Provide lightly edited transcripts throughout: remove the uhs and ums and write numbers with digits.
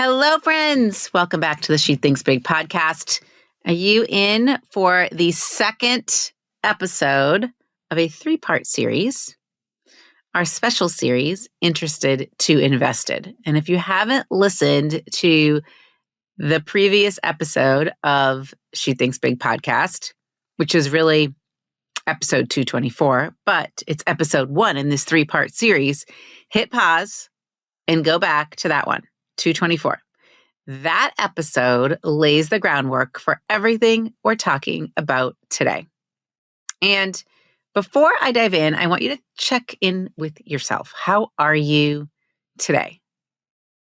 Hello, friends. Welcome back to the She Thinks Big podcast. Are you in for the second episode of a 3-part series, our special series, Interested to Invested? And if you haven't listened to the previous episode of She Thinks Big podcast, which is really episode 224, but it's episode 1 in this 3-part series, hit pause and go back to that one. 224. That episode lays the groundwork for everything we're talking about today. And before I dive in, I want you to check in with yourself. How are you today?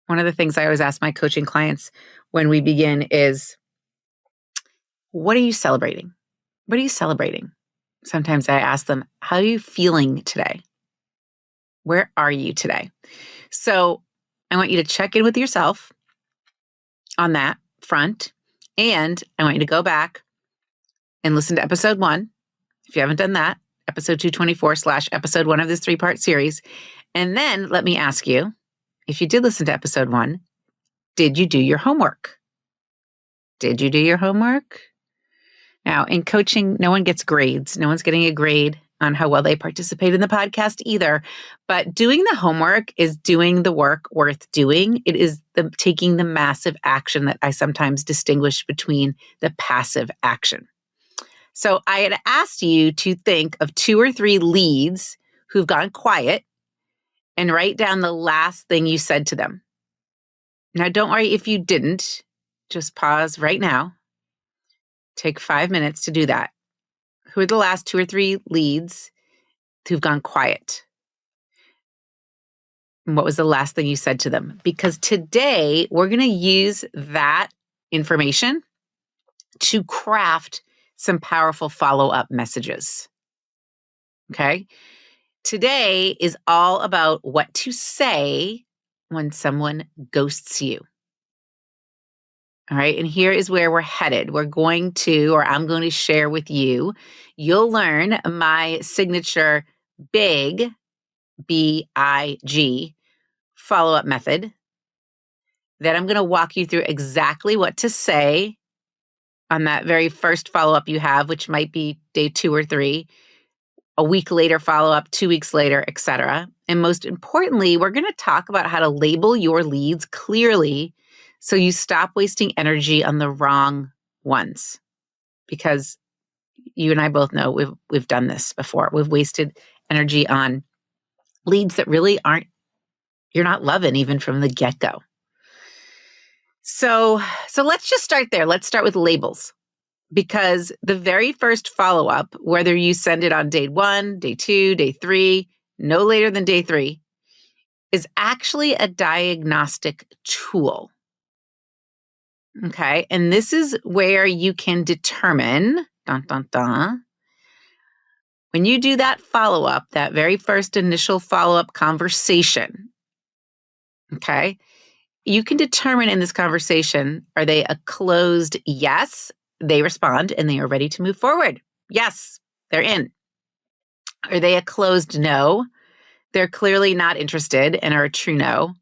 One of the things I always ask my coaching clients when we begin is, what are you celebrating? What are you celebrating? Sometimes I ask them, how are you feeling today? Where are you today? So I want you to check in with yourself on that front. And I want you to go back and listen to episode 1. If you haven't done that, episode 224/episode 1 of this 3-part series. And then let me ask you, if you did listen to episode 1, did you do your homework? Did you do your homework? Now, in coaching, no one gets grades. No one's getting a grade on how well they participate in the podcast either. But doing the homework is doing the work worth doing. It is taking the massive action that I sometimes distinguish between the passive action. So I had asked you to think of 2 or 3 leads who've gone quiet and write down the last thing you said to them. Now, don't worry if you didn't. Just pause right now. Take 5 minutes to do that. Who are the last 2 or 3 leads who've gone quiet? And what was the last thing you said to them? Because today we're going to use that information to craft some powerful follow-up messages. Okay? Today is all about what to say when someone ghosts you. All right. And here is where we're headed. I'm going to share with you, you'll learn my signature BIG, B-I-G, follow-up method that I'm going to walk you through exactly what to say on that very first follow-up you have, which might be day 2 or 3, a week later follow-up, 2 weeks later, etc. And most importantly, we're going to talk about how to label your leads clearly so you stop wasting energy on the wrong ones. Because you and I both know we've done this before. We've wasted energy on leads that really you're not loving even from the get-go. So let's just start there. Let's start with labels. Because the very first follow-up, whether you send it on day 1, day 2, day 3, no later than day 3, is actually a diagnostic tool. Okay, and this is where you can determine, when you do that follow-up, that very first initial follow-up conversation, okay, you can determine in this conversation, are they a closed yes? They respond and they are ready to move forward. Yes, they're in. Are they a closed no? They're clearly not interested and are a true no.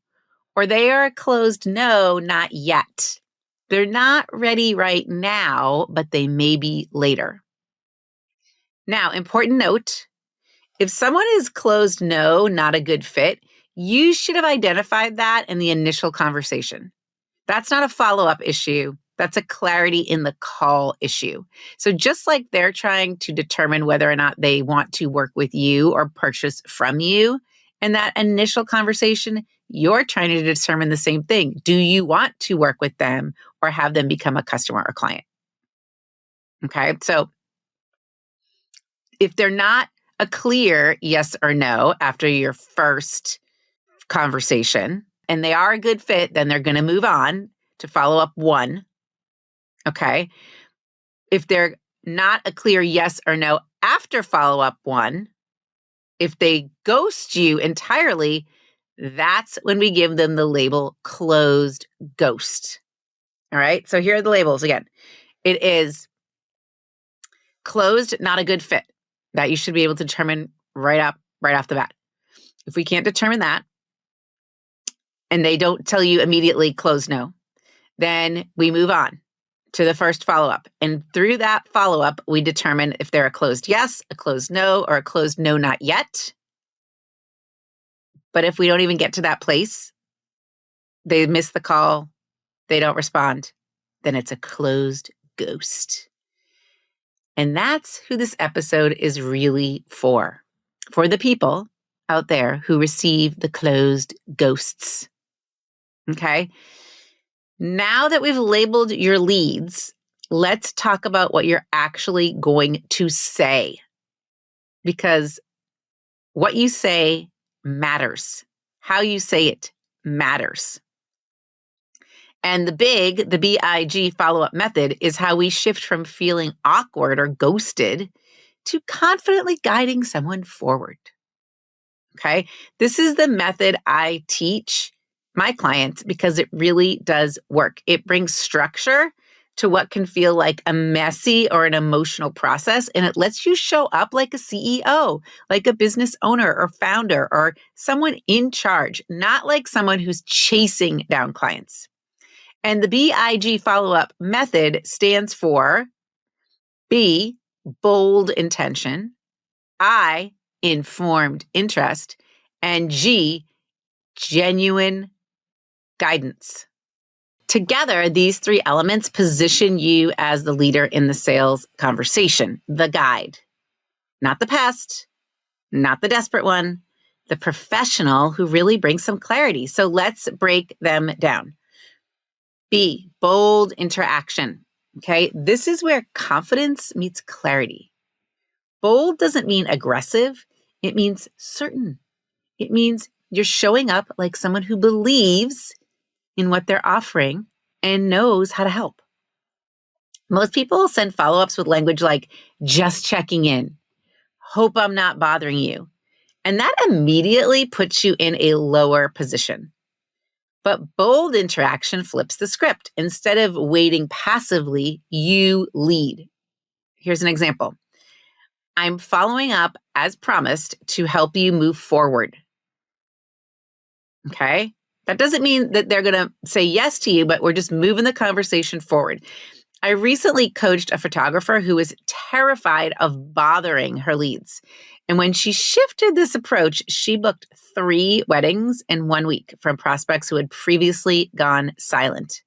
Or they are a closed no, not yet. They're not ready right now, but they may be later. Now, important note, if someone is closed no, not a good fit, you should have identified that in the initial conversation. That's not a follow-up issue. That's a clarity in the call issue. So just like they're trying to determine whether or not they want to work with you or purchase from you, in that initial conversation, you're trying to determine the same thing. Do you want to work with them or have them become a customer or client? Okay, so if they're not a clear yes or no after your first conversation and they are a good fit, then they're going to move on to follow up 1. Okay. If they're not a clear yes or no after follow up 1, if they ghost you entirely, that's when we give them the label closed ghost. All right. So here are the labels again. It is closed, not a good fit. That you should be able to determine right off the bat. If we can't determine that, and they don't tell you immediately close no, then we move on to the first follow-up. And through that follow-up, we determine if they're a closed yes, a closed no, or a closed no, not yet. But if we don't even get to that place, they miss the call, they don't respond, then it's a closed ghost. And that's who this episode is really for the people out there who receive the closed ghosts. Okay? Now that we've labeled your leads, let's talk about what you're actually going to say. Because what you say matters. How you say it matters. And the BIG follow-up method is how we shift from feeling awkward or ghosted to confidently guiding someone forward. Okay? This is the method I teach my clients because it really does work. It brings structure to what can feel like a messy or an emotional process, and it lets you show up like a CEO, like a business owner or founder or someone in charge, not like someone who's chasing down clients. And the BIG follow-up method stands for B, bold intention, I, informed interest, and G, genuine guidance. Together, these three elements position you as the leader in the sales conversation, the guide, not the pest, not the desperate one, the professional who really brings some clarity. So let's break them down. B, bold interaction. Okay, this is where confidence meets clarity. Bold doesn't mean aggressive. It means certain. It means you're showing up like someone who believes in what they're offering and knows how to help. Most people send follow-ups with language like, just checking in, hope I'm not bothering you. And that immediately puts you in a lower position. But bold interaction flips the script. Instead of waiting passively, you lead. Here's an example. I'm following up as promised to help you move forward. Okay? That doesn't mean that they're going to say yes to you, but we're just moving the conversation forward. I recently coached a photographer who was terrified of bothering her leads. And when she shifted this approach, she booked 3 weddings in 1 week from prospects who had previously gone silent.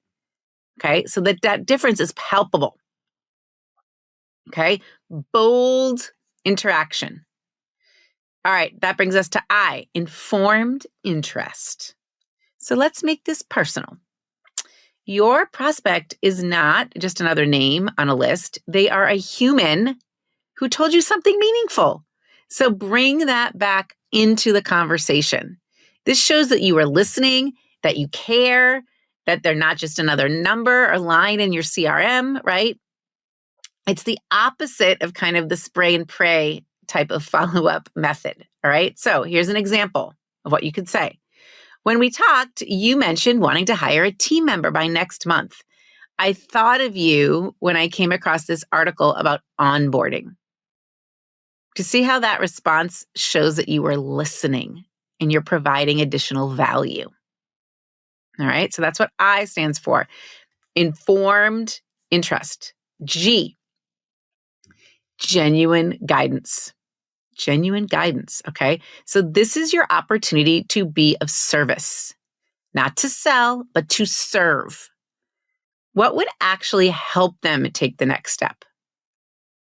Okay, so that difference is palpable. Okay, bold interaction. All right, that brings us to I, informed interest. So let's make this personal. Your prospect is not just another name on a list. They are a human who told you something meaningful. So bring that back into the conversation. This shows that you are listening, that you care, that they're not just another number or line in your CRM, right? It's the opposite of kind of the spray and pray type of follow-up method, all right? So here's an example of what you could say. When we talked, you mentioned wanting to hire a team member by next month. I thought of you when I came across this article about onboarding. To see how that response shows that you were listening and you're providing additional value. All right, so that's what I stands for. Informed interest. G, genuine guidance. Genuine guidance, okay? So this is your opportunity to be of service, not to sell, but to serve. What would actually help them take the next step?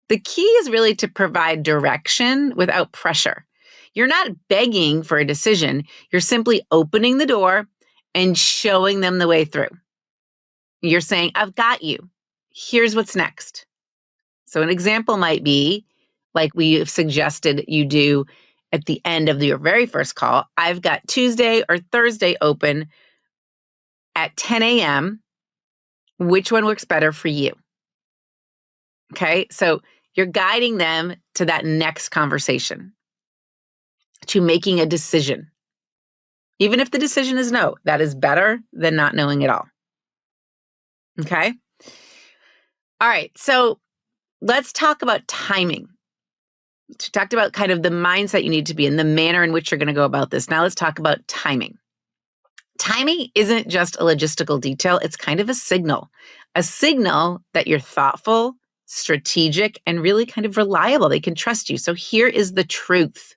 The key is really to provide direction without pressure. You're not begging for a decision. You're simply opening the door and showing them the way through. You're saying, I've got you. Here's what's next. So an example might be, like we have suggested you do at the end of your very first call, I've got Tuesday or Thursday open at 10 a.m. Which one works better for you? Okay, so you're guiding them to that next conversation, to making a decision. Even if the decision is no, that is better than not knowing at all. Okay? All right, so let's talk about timing. We talked about kind of the mindset you need to be in, the manner in which you're going to go about this. Now let's talk about timing. Timing isn't just a logistical detail, it's kind of a signal that you're thoughtful, strategic, and really kind of reliable. They can trust you. So here is the truth.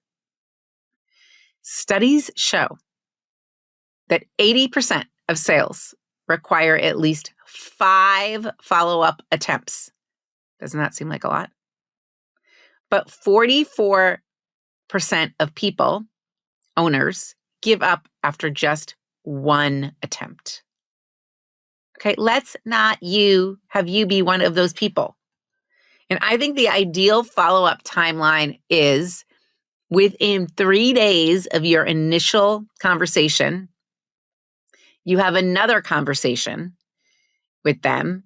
Studies show that 80% of sales require at least 5 follow-up attempts. Doesn't that seem like a lot? But 44% of people, owners, give up after just 1 attempt. Okay, let's not have you be one of those people. And I think the ideal follow-up timeline is within 3 days of your initial conversation, you have another conversation with them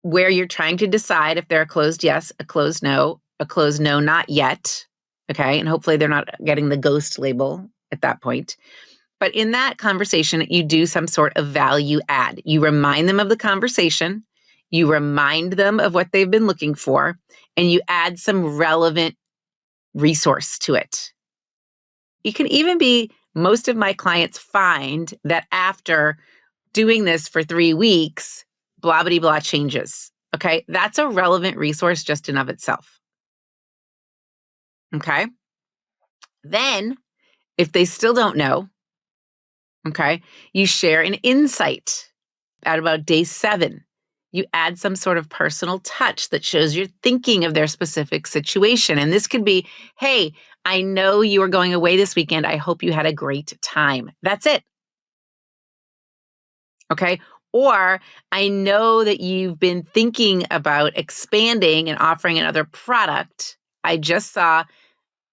where you're trying to decide if they're a closed yes, a closed no, not yet. Okay, and hopefully they're not getting the ghost label at that point. But in that conversation, you do some sort of value add. You remind them of the conversation, you remind them of what they've been looking for, and you add some relevant resource to it. You can even be, most of my clients find that after doing this for 3 weeks, blah, blah, blah changes. Okay, that's a relevant resource just in of itself. Okay, then if they still don't know, okay, you share an insight. At about day 7, you add some sort of personal touch that shows you're thinking of their specific situation. And this could be, hey, I know you are going away this weekend. I hope you had a great time. That's it. Okay. Or I know that you've been thinking about expanding and offering another product. I just saw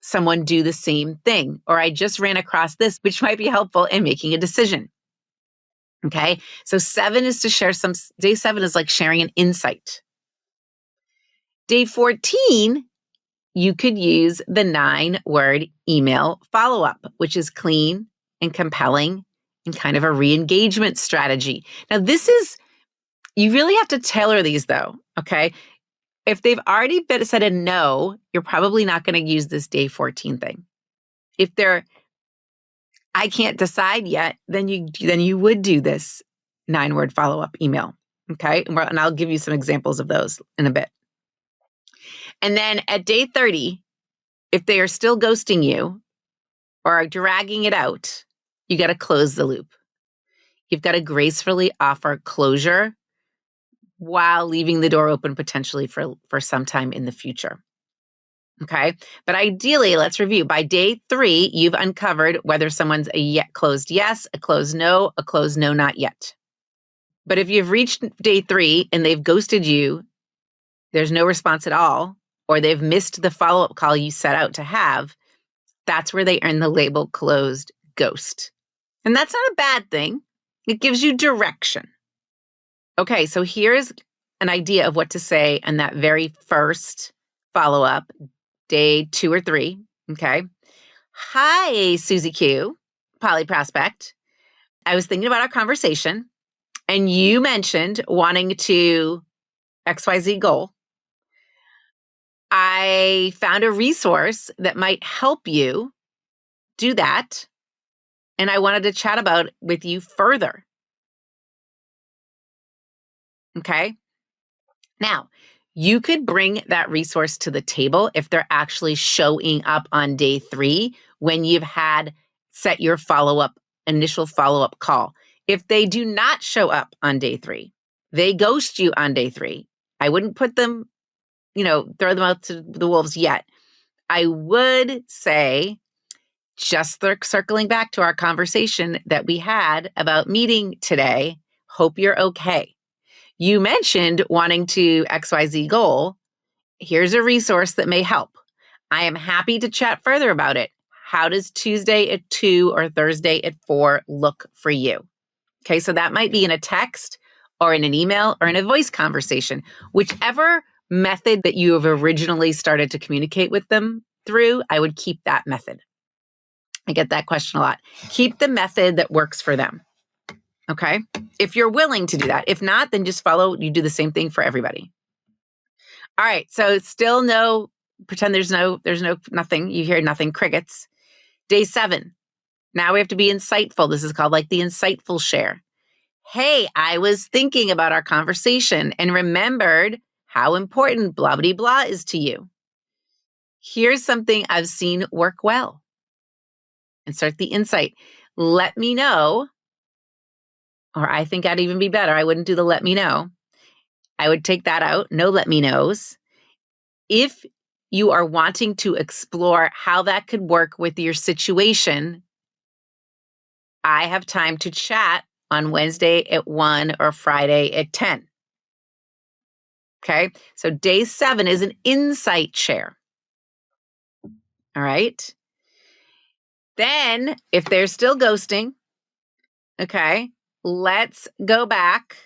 someone do the same thing, or I just ran across this, which might be helpful in making a decision. Okay. So 7 is to share day 7 is like sharing an insight. Day 14, you could use the 9-word email follow-up, which is clean and compelling and kind of a re-engagement strategy. Now, you really have to tailor these though. Okay. If they've already said a no, you're probably not going to use this day 14 thing. If I can't decide yet, then you would do this 9-word follow-up email. Okay. And I'll give you some examples of those in a bit. And then at day 30, if they are still ghosting you or dragging it out, you got to close the loop. You've got to gracefully offer closure while leaving the door open potentially for some time in the future. Okay. But ideally, let's review. By day 3, you've uncovered whether someone's a closed yes, a closed no, not yet. But if you've reached day 3 and they've ghosted you, there's no response at all, or they've missed the follow-up call you set out to have, that's where they earn the label closed ghost. And that's not a bad thing. It gives you direction. Okay, so here's an idea of what to say in that very first follow-up, day 2 or 3, okay? Hi, Susie Q, Poly Prospect. I was thinking about our conversation, and you mentioned wanting to XYZ goal. I found a resource that might help you do that, and I wanted to chat about it with you further. Okay? Now, you could bring that resource to the table if they're actually showing up on day 3 when you've set your initial follow-up call. If they do not show up on day 3, they ghost you on day 3, I wouldn't put them, throw them out to the wolves yet. I would say, just circling back to our conversation that we had about meeting today, hope you're okay. You mentioned wanting to XYZ goal. Here's a resource that may help. I am happy to chat further about it. How does Tuesday at 2 or Thursday at 4 look for you? Okay, so that might be in a text or in an email or in a voice conversation, whichever method that you have originally started to communicate with them through, I would keep that method. I get that question a lot. Keep the method that works for them. Okay? If you're willing to do that. If not, then just you do the same thing for everybody. All right. So still pretend there's nothing. You hear nothing, crickets. Day 7, Now we have to be insightful. This is called like the insightful share. Hey, I was thinking about our conversation and remembered how important blah, blah, blah is to you. Here's something I've seen work well. And start the insight. Let me know, or I think I'd even be better. I wouldn't do the let me know. I would take that out. No let me knows. If you are wanting to explore how that could work with your situation, I have time to chat on Wednesday at 1 or Friday at 10. Okay. So day 7 is an insight share. All right. Then if they're still ghosting, okay, let's go back.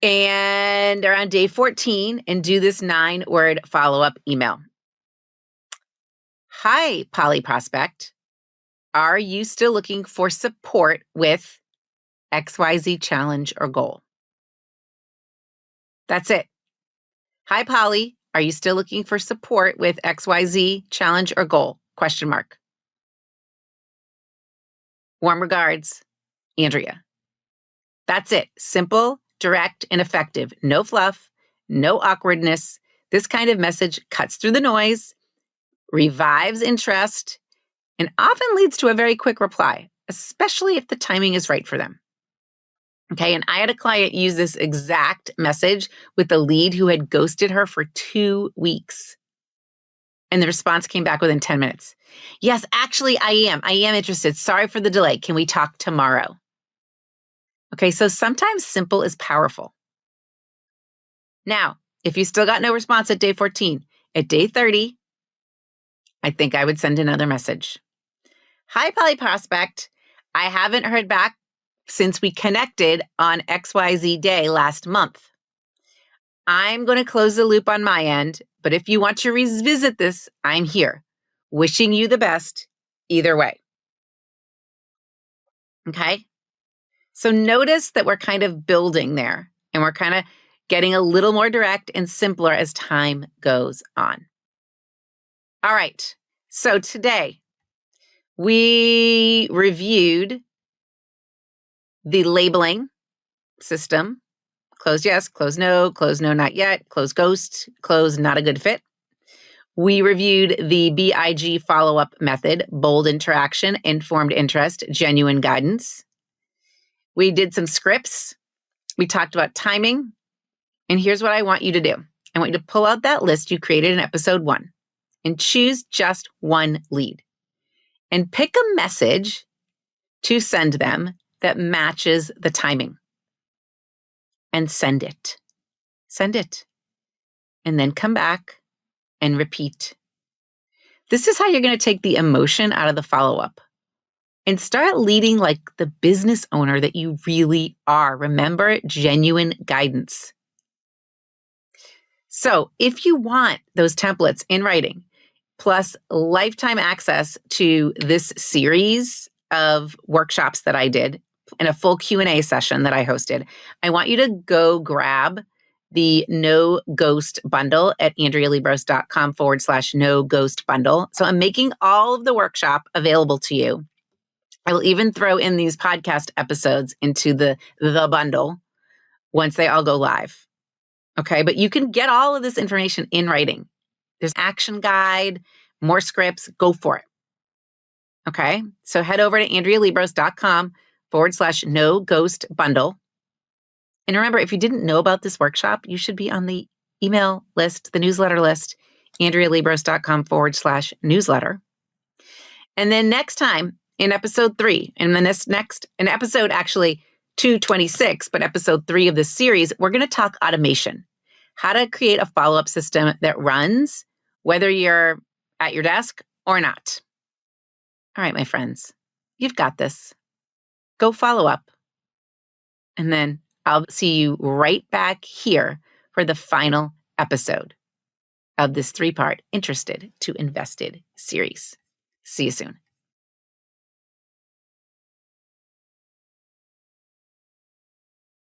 And around day 14 and do this 9-word follow-up email. Hi, Poly Prospect. Are you still looking for support with XYZ challenge or goal? That's it. Hi, Polly. Are you still looking for support with XYZ challenge or goal? Question mark. Warm regards, Andrea. That's it. Simple, direct, and effective. No fluff, no awkwardness. This kind of message cuts through the noise, revives interest, and often leads to a very quick reply, especially if the timing is right for them. Okay, and I had a client use this exact message with a lead who had ghosted her for 2 weeks. And the response came back within 10 minutes. Yes, actually, I am interested. Sorry for the delay. Can we talk tomorrow? Okay, so sometimes simple is powerful. Now, if you still got no response at day 14, at day 30, I think I would send another message. Hi, Poly Prospect. I haven't heard back since we connected on XYZ day last month. I'm going to close the loop on my end, but if you want to revisit this, I'm here. Wishing you the best either way. Okay? So notice that we're kind of building there and we're kind of getting a little more direct and simpler as time goes on. All right. So today we reviewed the labeling system. Closed yes, closed no, not yet, closed ghost, closed not a good fit. We reviewed the BIG follow-up method, bold interaction, informed interest, genuine guidance. We did some scripts. We talked about timing. And here's what I want you to do. I want you to pull out that list you created in episode 1 and choose just one lead and pick a message to send them that matches the timing and send it. Send it. And then come back and repeat. This is how you're going to take the emotion out of the follow-up and start leading like the business owner that you really are. Remember, genuine guidance. So if you want those templates in writing, plus lifetime access to this series of workshops that I did and a full Q&A session that I hosted, I want you to go grab the No Ghost bundle at AndreaLiebross.com/No Ghost bundle. So I'm making all of the workshop available to you. I will even throw in these podcast episodes into the bundle once they all go live. Okay, but you can get all of this information in writing. There's action guide, more scripts, go for it. Okay, so head over to AndreaLiebross.com/No Ghost bundle. And remember, if you didn't know about this workshop, you should be on the email list, the newsletter list, AndreaLiebross.com/newsletter. And then next time in episode 3, and then in episode actually 226, but episode 3 of this series, we're going to talk automation, how to create a follow-up system that runs whether you're at your desk or not. All right, my friends, you've got this. Go follow up. And then I'll see you right back here for the final episode of this 3-part Interested to Invested series. See you soon.